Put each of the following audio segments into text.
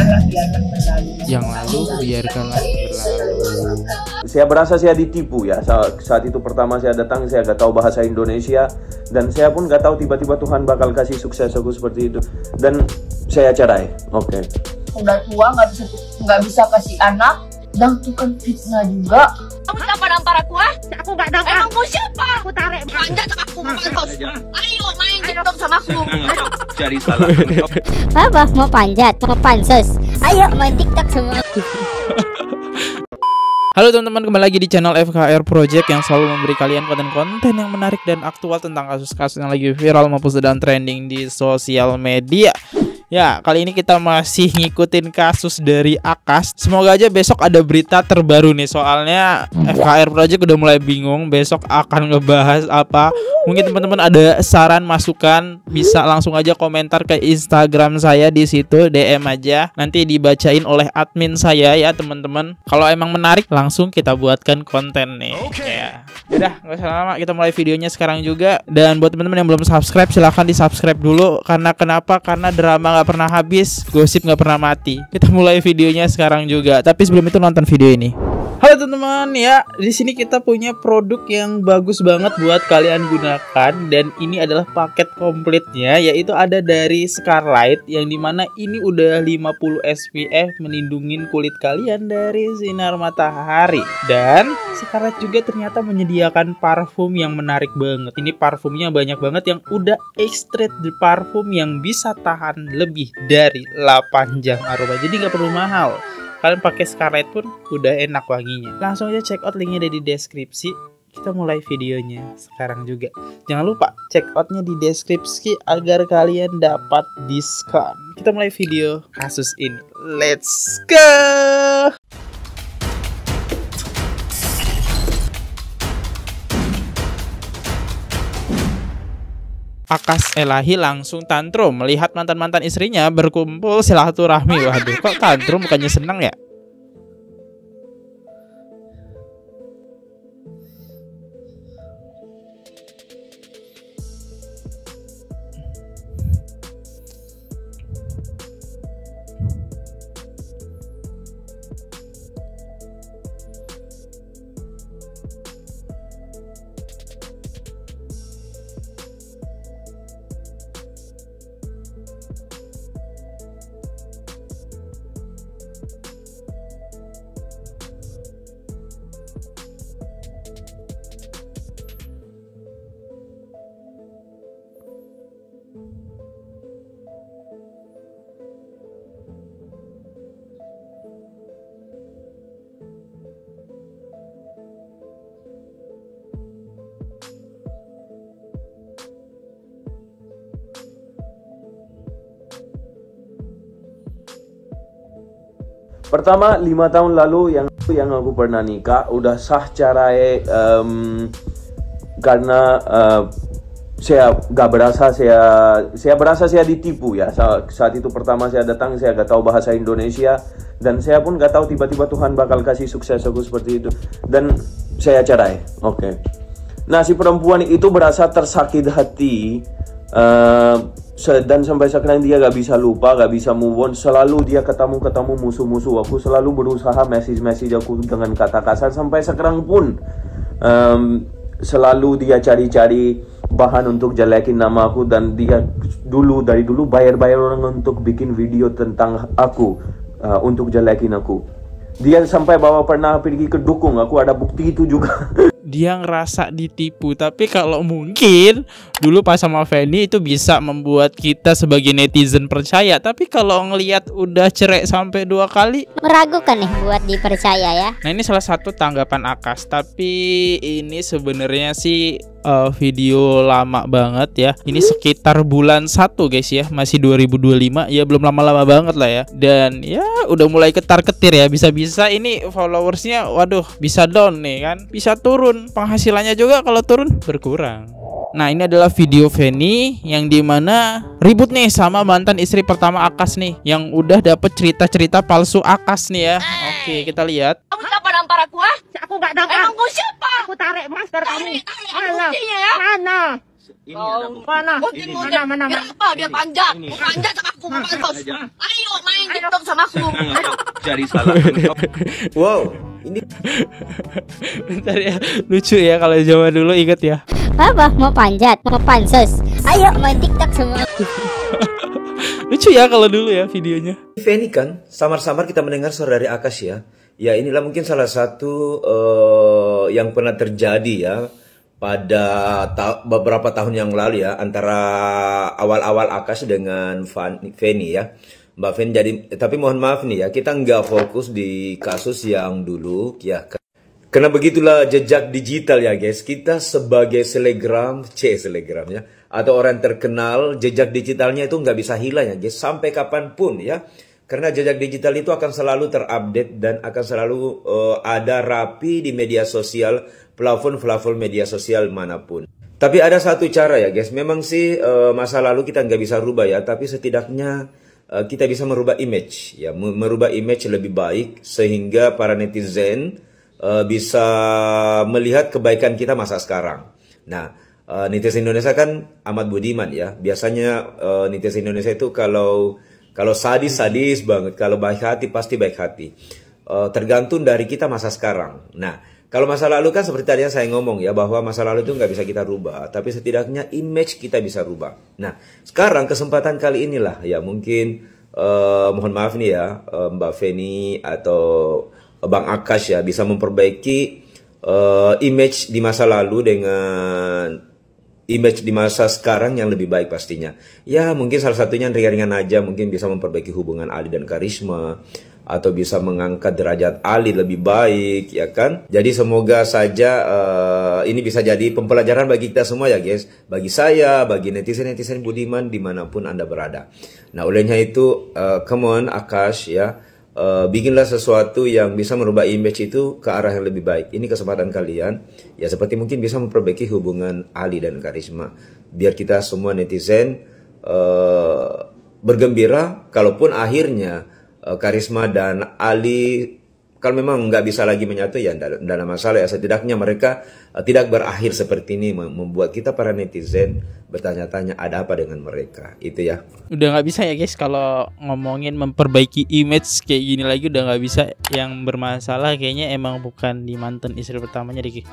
biarkan berlalu. Yang lalu biarkanlah berlalu. Saya berasa saya ditipu ya. Saat itu pertama saya datang, saya gak tahu bahasa Indonesia, dan saya pun gak tahu tiba-tiba Tuhan bakal kasih sukses aku seperti itu, dan saya cerai. Oke. Udah tua nggak bisa kasih anak, dan itu kan fitnah juga. Kamu kenapa nampar aku, ah? Aku gak dapat. Emang mau siapa? Aku tarik. Panjat aku, pansos. Ayo main TikTok sama aku. Cari salah. Apa? Mau panjat? Mau pansos? Ayo main TikTok semua. Halo teman-teman, kembali lagi di channel FKR Project yang selalu memberi kalian konten-konten yang menarik dan aktual tentang kasus-kasus yang lagi viral maupun sedang trending di sosial media. Ya, kali ini kita masih ngikutin kasus dari Akas. Semoga aja besok ada berita terbaru nih. Soalnya FKR Project udah mulai bingung besok akan ngebahas apa. Mungkin teman-teman ada saran, masukan, bisa langsung aja komentar ke Instagram saya di situ, DM aja. Nanti dibacain oleh admin saya ya, teman-teman. Kalau emang menarik, langsung kita buatkan konten nih. Ya. Udah, nggak usah lama, kita mulai videonya sekarang juga. Dan buat teman-teman yang belum subscribe, silahkan di subscribe dulu. Karena kenapa? Karena drama nggak pernah habis, gosip nggak pernah mati. Kita mulai videonya sekarang juga. Tapi sebelum itu nonton video ini. Halo teman-teman, ya di sini kita punya produk yang bagus banget buat kalian gunakan, dan ini adalah paket komplitnya, yaitu ada dari Scarlett yang dimana ini udah 50 SPF melindungin kulit kalian dari sinar matahari. Dan Scarlett juga ternyata menyediakan parfum yang menarik banget. Ini parfumnya banyak banget yang udah extract di parfum yang bisa tahan lebih dari 8 jam aroma, jadi nggak perlu mahal. Kalian pakai Scarlett pun udah enak wanginya. Langsung aja check out, linknya ada di deskripsi. Kita mulai videonya sekarang juga. Jangan lupa check outnya di deskripsi agar kalian dapat diskon. Kita mulai video kasus ini. Let's go! Akas Elahi langsung tantrum melihat mantan-mantan istrinya berkumpul silaturahmi. Waduh, kok tantrum, bukannya senang ya? Pertama, 5 tahun lalu yang aku pernah nikah, udah sah cerai karena saya gak berasa saya berasa saya ditipu ya. Saat itu pertama saya datang, saya gak tahu bahasa Indonesia, dan saya pun gak tahu tiba-tiba Tuhan bakal kasih sukses aku seperti itu, dan saya cerai. Oke. Nah, si perempuan itu berasa tersakit hati. Dan sampai sekarang dia gak bisa lupa, gak bisa move on. Selalu dia ketemu musuh-musuh aku, selalu berusaha message aku dengan kata kasar. Sampai sekarang pun selalu dia cari-cari bahan untuk jelekin nama aku, dan dia dari dulu bayar orang untuk bikin video tentang aku, untuk jelekin aku. Dia sampai pernah pergi ke dukung, aku ada bukti itu juga. Dia ngerasa ditipu. Tapi kalau mungkin dulu pas sama Feni itu bisa membuat kita sebagai netizen percaya. Tapi kalau ngelihat udah cerai sampai 2 kali, Meragukan nih buat dipercaya ya. nah ini salah satu tanggapan Akas. Tapi ini sebenarnya sih video lama banget ya. Ini sekitar bulan 1 guys ya, masih 2025 ya, belum lama-lama banget lah ya. Dan ya udah mulai ketar-ketir ya. Bisa-bisa ini followersnya waduh bisa down nih kan, bisa turun. Penghasilannya juga kalau turun berkurang. Nah, ini adalah video Feni yang dimana ribut nih sama mantan istri pertama Akas nih, yang udah dapet cerita-cerita palsu Akas nih ya. Oke, kita lihat. Kamu kenapa nampar aku, ah? Aku gak dapat. Emang mau siapa? Aku tarik masker kamu. Mana? Mana? Mana? Kenapa dia panjat? Mau panjat sama aku, mau pansos. Ayo main TikTok sama aku. Cari salah. Wow, ini Bentar ya, lucu ya kalau zaman dulu, inget ya. Apa? Mau panjat? Mau pansos? Ayo main TikTok semua. Lucu ya kalau dulu ya videonya. Feni kan, samar-samar kita mendengar suara dari Akash ya. Ya inilah mungkin salah satu yang pernah terjadi ya pada beberapa tahun yang lalu ya, antara awal-awal Akash dengan Feni ya. Mbak Feni jadi, tapi mohon maaf nih ya, kita nggak fokus di kasus yang dulu ya. Karena begitulah jejak digital ya guys. Kita sebagai selegram ya, atau orang terkenal, jejak digitalnya itu nggak bisa hilang ya guys, sampai kapanpun ya. Karena jejak digital itu akan selalu terupdate dan akan selalu ada rapi di media sosial, platform media sosial manapun. Tapi ada satu cara ya guys, memang sih masa lalu kita nggak bisa rubah ya, tapi setidaknya kita bisa merubah image ya, merubah image lebih baik sehingga para netizen bisa melihat kebaikan kita masa sekarang. Nah, netizen Indonesia kan amat budiman ya. Biasanya netizen Indonesia itu kalau sadis banget, kalau baik hati pasti baik hati. Tergantung dari kita masa sekarang. Nah, kalau masa lalu kan seperti tadi yang saya ngomong ya, bahwa masa lalu itu nggak bisa kita rubah, tapi setidaknya image kita bisa rubah. Nah, sekarang kesempatan kali inilah ya, mungkin mohon maaf nih ya, Mbak Feni atau Bang Akash ya, bisa memperbaiki image di masa lalu dengan image di masa sekarang yang lebih baik pastinya. Ya mungkin salah satunya ringan-ringan aja, mungkin bisa memperbaiki hubungan Ali dan Karisma, atau bisa mengangkat derajat Ali lebih baik ya kan. Jadi semoga saja ini bisa jadi pembelajaran bagi kita semua ya guys, bagi saya, bagi netizen-netizen budiman dimanapun Anda berada. Nah olehnya itu come on Akash ya, bikinlah sesuatu yang bisa merubah image itu ke arah yang lebih baik. Ini kesempatan kalian ya, seperti mungkin bisa memperbaiki hubungan Ali dan Karisma, biar kita semua netizen bergembira. Kalaupun akhirnya Karisma dan Ali kalau memang nggak bisa lagi menyatu ya tidak ada masalah ya, setidaknya mereka tidak berakhir seperti ini, membuat kita para netizen bertanya-tanya ada apa dengan mereka itu ya. Udah nggak bisa ya guys kalau ngomongin memperbaiki image kayak gini lagi, udah nggak bisa. Yang bermasalah kayaknya emang bukan di mantan istri pertamanya Diki,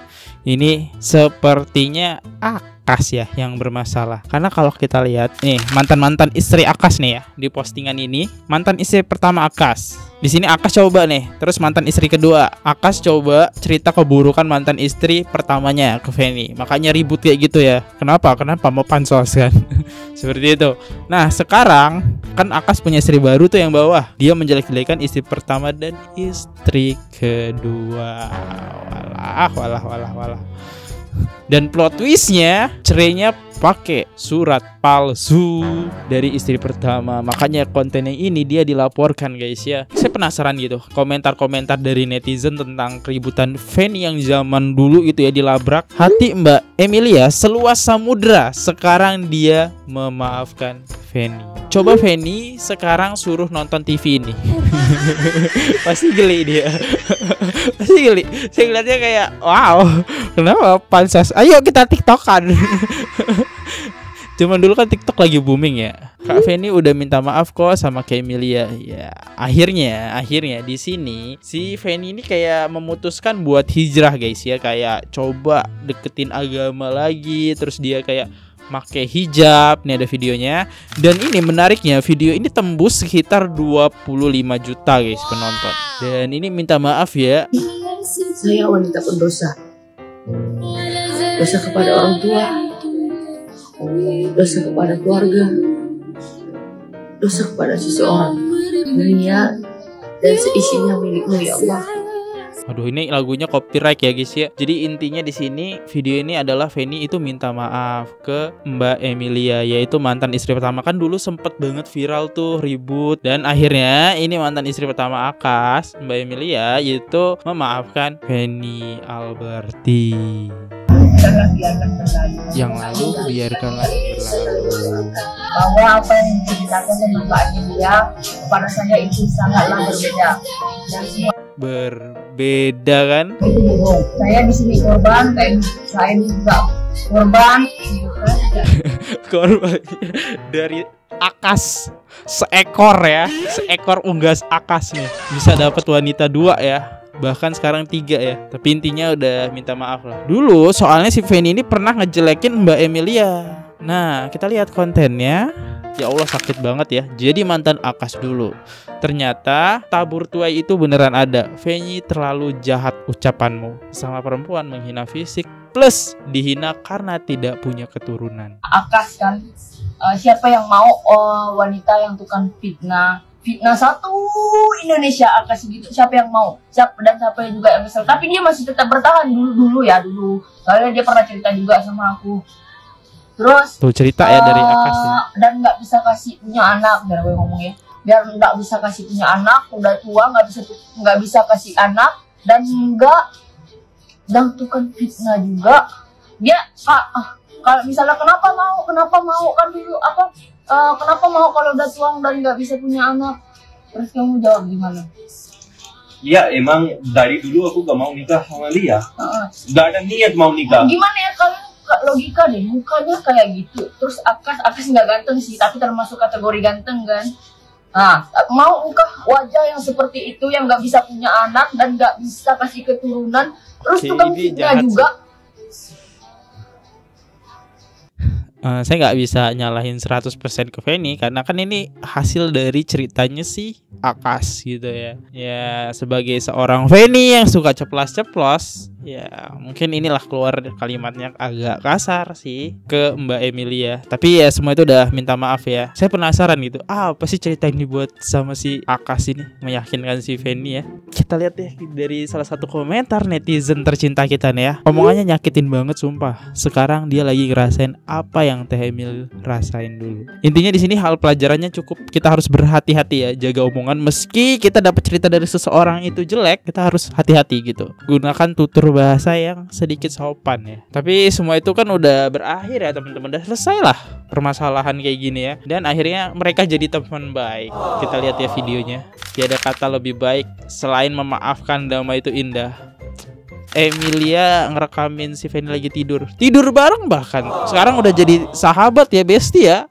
ini sepertinya Akash ya yang bermasalah. Karena kalau kita lihat nih mantan istri Akash nih ya, di postingan ini mantan istri pertama Akash, di sini Akash coba nih, terus mantan istri kedua Akash coba cerita keburukan mantan istri pertamanya ke Feni, makanya ribut kayak gitu ya. Kenapa mau pansos kan? Seperti itu. Nah sekarang kan Akash punya istri baru tuh yang bawah, dia menjelek-jelekan istri pertama dan istri kedua. Walah. Dan plot twistnya, cerainya pakai surat palsu dari istri pertama. Makanya konten yang ini dia dilaporkan guys ya. Saya penasaran gitu komentar-komentar dari netizen tentang keributan Feni yang zaman dulu itu ya, dilabrak. Hati Mbak Emilia seluas samudra, sekarang dia memaafkan Feni. Coba Feni sekarang suruh nonton TV ini. Pasti geli dia. Pasti geli. Saya ngeliatnya kayak wow, kenapa pansos? Ayo kita TikTokan. Cuman dulu kan TikTok lagi booming ya. Kak Feni udah minta maaf kok sama Kak Emilia. Ya, akhirnya di sini si Feni ini kayak memutuskan buat hijrah guys ya, kayak coba deketin agama lagi, terus dia kayak pakai hijab. Nih ada videonya. Dan ini menariknya, video ini tembus sekitar 25 juta guys penonton. Dan ini minta maaf ya. Saya wanita pendosa. Dosa kepada orang tua, dosa kepada keluarga, dosa kepada seseorang. Dunia dan seisinya milikmu ya Allah. Aduh, ini lagunya copyright ya guys ya. Jadi intinya di sini video ini adalah Feni itu minta maaf ke Mbak Emilia, yaitu mantan istri pertama. Kan dulu sempet banget viral tuh, ribut. Dan akhirnya ini mantan istri pertama Akash, Mbak Emilia, yaitu memaafkan Feni Alberti. Yang lalu biarkanlah berlalu. Bahwa apa yang diceritakan sama Mbak Emilia kepada saya itu sangatlah berbeda. Dan semua berbeda kan? saya di sini korban, saya juga korban Korban dari Akas seekor ya, seekor unggas Akas nih bisa dapat wanita 2 ya, bahkan sekarang 3 ya. Tapi intinya udah minta maaf lah. Dulu soalnya si Feni ini pernah ngejelekin Mbak Emilia. Nah kita lihat kontennya. Ya Allah sakit banget ya. Jadi mantan Akas dulu. Ternyata tabur tuai itu beneran ada. Feni terlalu jahat ucapanmu. Sama perempuan menghina fisik plus dihina karena tidak punya keturunan. Akas kan, siapa yang mau wanita yang tukang fitnah satu Indonesia Akas gitu, siapa yang mau? Dan siapa yang juga yang kesel. Tapi dia masih tetap bertahan dulu. Soalnya dia pernah cerita juga sama aku. Terus tuh cerita ya dari Akas ya. Dan nggak bisa kasih punya anak, biar gue ngomong ya. Biar nggak bisa kasih punya anak, udah tua nggak bisa kasih anak, dan tukang fitnah juga. Dia kalau misalnya kenapa mau kan dulu kenapa mau kalau udah tua dan nggak bisa punya anak? Terus kamu jawab gimana? Ya emang dari dulu aku gak mau nikah sama Lia. Gak ada niat mau nikah. Gimana ya kalian logika deh, mukanya kayak gitu. Terus Akas nggak ganteng sih, tapi termasuk kategori ganteng kan. Nah, mau wajah yang seperti itu yang nggak bisa punya anak dan nggak bisa kasih keturunan, terus tukang fitnah juga. Saya nggak bisa nyalahin 100% ke Feni karena kan ini hasil dari ceritanya sih Akas gitu ya. Ya sebagai seorang Feni yang suka ceplas-ceplos, ya mungkin inilah keluar kalimatnya agak kasar sih ke Mbak Emilia. Tapi ya semua itu udah minta maaf ya. Saya penasaran gitu, apa sih cerita yang dibuat sama si Akas ini meyakinkan si Feni ya. Kita lihat deh dari salah satu komentar netizen tercinta kita nih ya. Omongannya nyakitin banget sumpah. Sekarang dia lagi ngerasain apa yang Teh Emil rasain dulu. Intinya di sini hal pelajarannya cukup kita harus berhati-hati ya, jaga omongan. Meski kita dapat cerita dari seseorang itu jelek, kita harus hati-hati gitu. Gunakan tutur bahasa yang sedikit sopan ya. Tapi semua itu kan udah berakhir ya teman-teman, udah selesai lah permasalahan kayak gini ya. Dan akhirnya mereka jadi teman baik. Kita lihat ya videonya. Tiada kata lebih baik selain memaafkan, damai itu indah. Emilia ngerekamin si Feni lagi tidur bareng, bahkan sekarang udah jadi sahabat ya, bestie ya.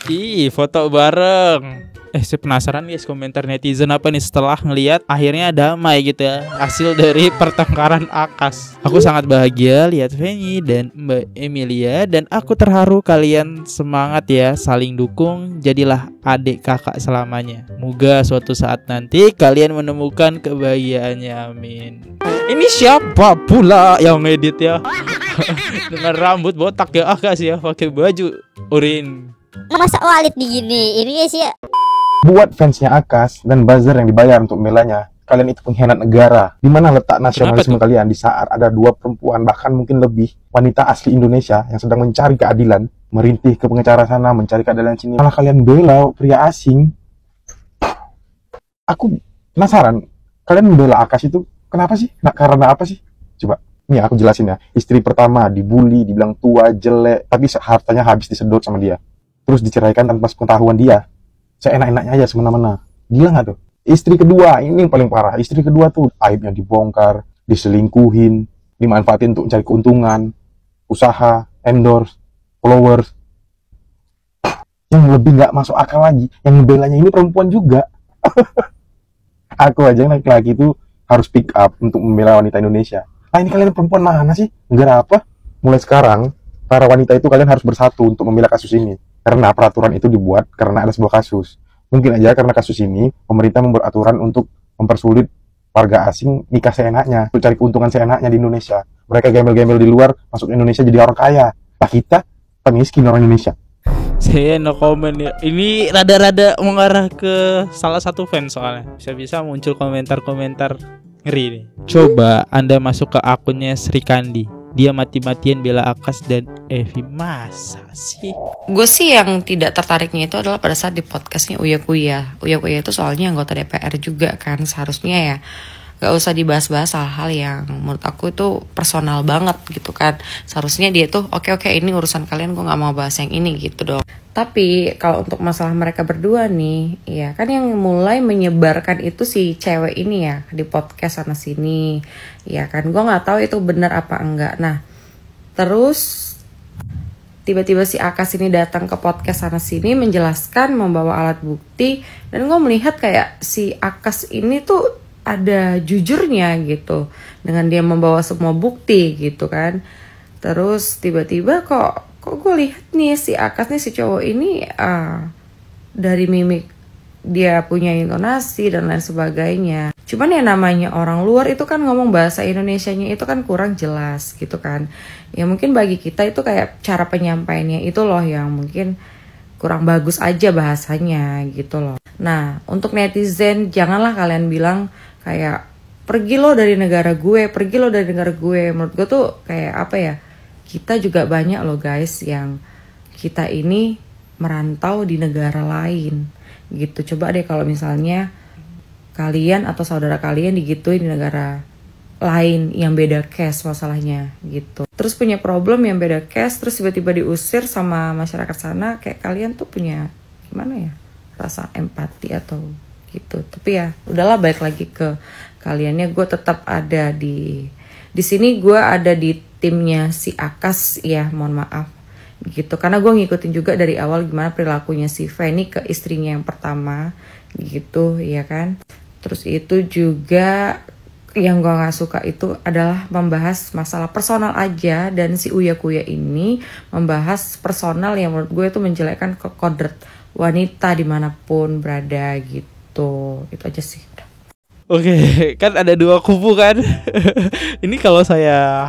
Ih, foto bareng. Saya penasaran guys komentar netizen apa nih setelah ngelihat akhirnya damai gitu ya, hasil dari pertengkaran Akas. Aku sangat bahagia lihat Feni dan Mbak Emilia, dan aku terharu kalian semangat ya, saling dukung, jadilah adik kakak selamanya. Moga suatu saat nanti kalian menemukan kebahagiaannya, amin. Ini siapa pula yang ngedit ya? Dengan rambut botak ya Akas ya, pakai baju oranye. Masa Walid begini ini guys ya. Buat fansnya Akas dan buzzer yang dibayar untuk membelanya, kalian itu pengkhianat negara. Di mana letak nasionalisme kalian di saat ada 2 perempuan, bahkan mungkin lebih, wanita asli Indonesia yang sedang mencari keadilan, merintih ke pengacara sana, mencari keadilan sini, malah kalian bela pria asing. Aku penasaran, kalian membela Akas itu kenapa sih? Karena apa sih? Coba, nih aku jelasin ya. Istri pertama dibully, dibilang tua, jelek, tapi hartanya habis disedot sama dia. Terus diceraikan tanpa pengetahuan dia. Seenak-enaknya aja semena-mena. Gila gak tuh? Istri kedua, ini yang paling parah. Istri kedua tuh aibnya dibongkar, diselingkuhin, dimanfaatin untuk mencari keuntungan, usaha, endorse, followers. Yang lebih gak masuk akal lagi, yang ngebelanya ini perempuan juga. Aku aja laki-laki itu harus pick up untuk membela wanita Indonesia. Nah ini kalian perempuan mana sih? Negara apa? Mulai sekarang, para wanita itu kalian harus bersatu untuk membela kasus ini. Karena peraturan itu dibuat karena ada sebuah kasus. Mungkin aja karena kasus ini, pemerintah membuat aturan untuk mempersulit warga asing nikah seenaknya, untuk cari keuntungan seenaknya di Indonesia. Mereka gembel-gembel di luar, masuk Indonesia jadi orang kaya. Lah kita miskin orang Indonesia. Saya no comment ya. Ini rada-rada mengarah ke salah satu fans soalnya. Bisa-bisa muncul komentar-komentar ngeri nih. Coba Anda masuk ke akunnya Sri Kandi. Dia mati-matian bela Akas dan Evi. Masa sih? Gue sih yang tidak tertariknya itu adalah pada saat di podcastnya Uya Kuya. Uya Kuya itu soalnya anggota DPR juga kan. Seharusnya ya gak usah dibahas-bahas hal-hal yang menurut aku itu personal banget gitu kan. Seharusnya dia tuh oke ini urusan kalian, gue gak mau bahas yang ini gitu dong. Tapi kalau untuk masalah mereka berdua nih, ya kan yang mulai menyebarkan itu si cewek ini ya di podcast sana sini, ya kan gue nggak tahu itu benar apa enggak. Nah terus tiba-tiba si Akas ini datang ke podcast sana sini menjelaskan, membawa alat bukti, dan gue melihat kayak si Akas ini tuh ada jujurnya gitu dengan dia membawa semua bukti gitu kan. Terus tiba-tiba kok gue lihat nih si Akas nih, si cowok ini dari mimik dia punya intonasi dan lain sebagainya. Cuman ya namanya orang luar itu kan ngomong bahasa Indonesianya itu kan kurang jelas gitu kan. Ya mungkin bagi kita itu kayak cara penyampaiannya itu loh yang mungkin kurang bagus aja bahasanya gitu loh. Nah untuk netizen janganlah kalian bilang kayak pergi lo dari negara gue, pergi lo dari negara gue. Menurut gue tuh kayak apa ya, kita juga banyak loh guys yang kita ini merantau di negara lain gitu. Coba deh kalau misalnya kalian atau saudara kalian digituin di negara lain yang beda caste masalahnya gitu. Terus punya problem yang beda caste, terus tiba-tiba diusir sama masyarakat sana, kayak kalian tuh punya gimana ya, rasa empati atau gitu. Tapi ya udahlah, balik lagi ke kaliannya. Gue tetap ada di sini, gue ada di timnya si Akas ya, mohon maaf gitu, karena gue ngikutin juga dari awal gimana perilakunya si Feni ke istrinya yang pertama gitu ya kan. Terus itu juga yang gue gak suka itu adalah membahas masalah personal aja, dan si Uya Kuya ini membahas personal yang menurut gue itu menjelekkan ke kodrat wanita dimanapun berada gitu. Itu aja sih. Oke, kan ada dua kubu kan. Ini kalau saya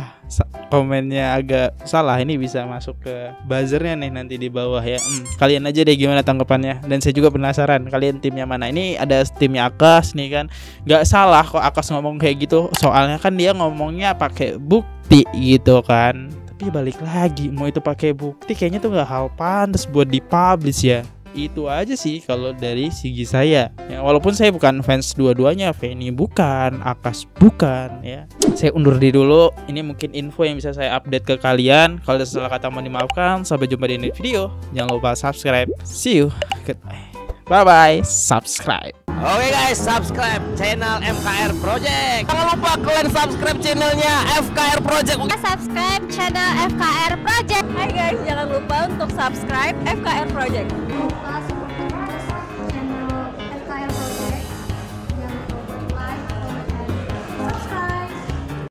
komennya agak salah, ini bisa masuk ke buzzernya nih nanti di bawah ya. Kalian aja deh gimana tanggapannya. Dan saya juga penasaran kalian timnya mana. Ini ada timnya Akas nih kan. Gak salah kok Akas ngomong kayak gitu, soalnya kan dia ngomongnya pakai bukti gitu kan. Tapi balik lagi, mau itu pakai bukti kayaknya tuh gak hal pantas buat dipublish ya. Itu aja sih kalau dari segi saya ya, walaupun saya bukan fans dua-duanya, Feni bukan, Akas bukan ya. Saya undur diri dulu. Ini mungkin info yang bisa saya update ke kalian. Kalau ada salah kata mohon dimaafkan. Sampai jumpa di next video. Jangan lupa subscribe. See you. Goodbye. Bye bye. Subscribe. Oke guys, subscribe channel FKR Project. Jangan lupa kalian subscribe channelnya FKR Project. Subscribe channel FKR Project. Hai guys, jangan lupa untuk subscribe FKR Project.